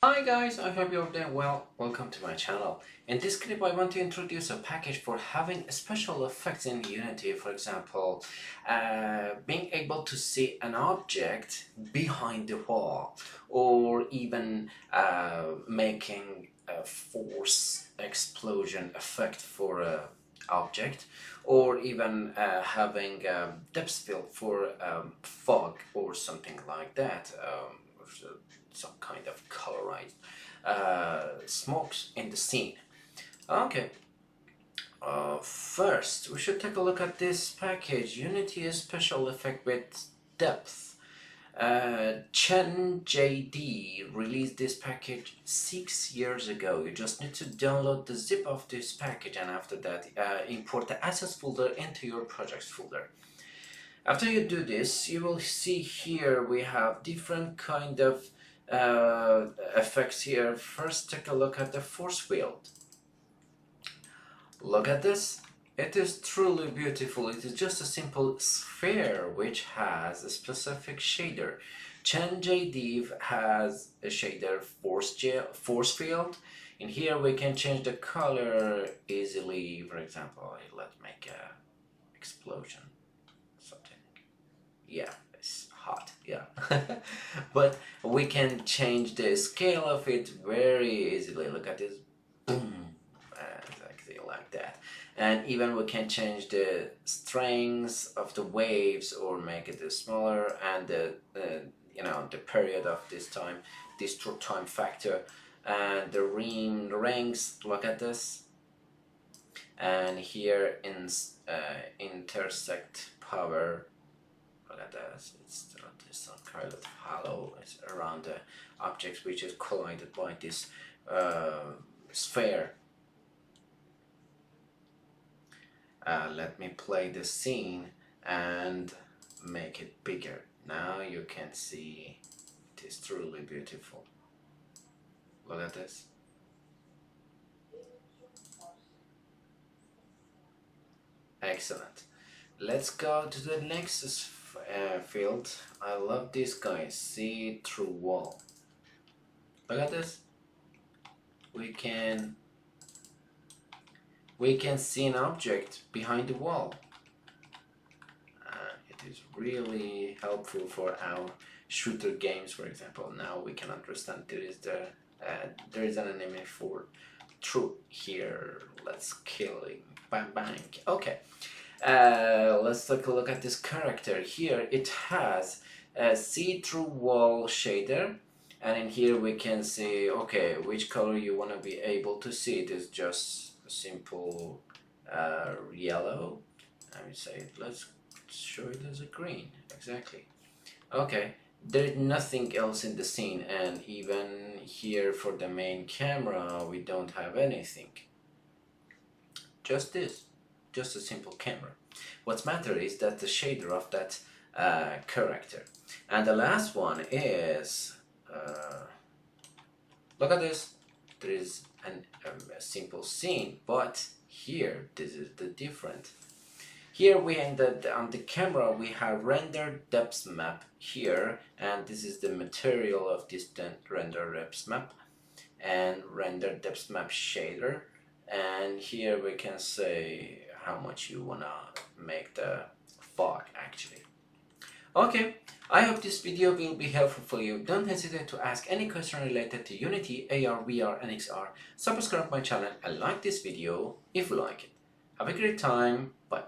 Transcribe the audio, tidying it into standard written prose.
Hi guys, I hope you're doing well. Welcome to my channel. In this clip I want to introduce a package for having special effects in Unity. For example, being able to see an object behind the wall, or even making a force explosion effect for a object, or even having depth field for fog or something like that. Some kind of colorized smokes in the scene. Okay, first we should take a look at this package. Unity is special effect with depth. Chen JD released this package 6 years ago. You just need to download the zip of this package, and after that import the assets folder into your projects folder. After you do this, you will see here we have different kind of effects here. First, take a look at the ForceField. Look at this. It is truly beautiful. It is just a simple sphere which has a specific shader. Chen JD has a shader ForceField. In here we can change the color easily. For example, let's make a explosion. Something. Yeah. Hot, yeah. But we can change the scale of it very easily. Look at this, boom, exactly like that. And even we can change the strengths of the waves or make it smaller, and the period of this time, this true time factor, and the rings. Look at this, and here in intersect power. Look at that, it's some kind of halo around the object which is collided by this sphere. Let me play the scene and make it bigger. Now you can see it is truly beautiful. Look at this. Excellent. Let's go to the next field. I love this guy, SeeThroughWall. Look at this. We can see an object behind the wall. It is really helpful for our shooter games, for example. Now we can understand there is an enemy for true here. Let's kill him. Bang bang. Okay. Let's take a look at this character. Here it has a see-through-wall shader, and in here we can see, okay, which color you want to be able to see. It is just a simple yellow. I would say let's show it as a green. Exactly. Okay, there's nothing else in the scene, and even here for the main camera we don't have anything. Just this. Just a simple camera. What matters is that the shader of that character. And the last one is look at this. There is a simple scene, but here this is the different. Here we ended on the camera. We have RenderDepthMap here, and this is the material of this RenderDepthMap and RenderDepthMap shader. And here we can say how much you wanna make the fog actually. Okay, I hope this video will be helpful for you. Don't hesitate to ask any question related to Unity, AR, VR, and XR. Subscribe my channel and like this video if you like it. Have a great time. Bye.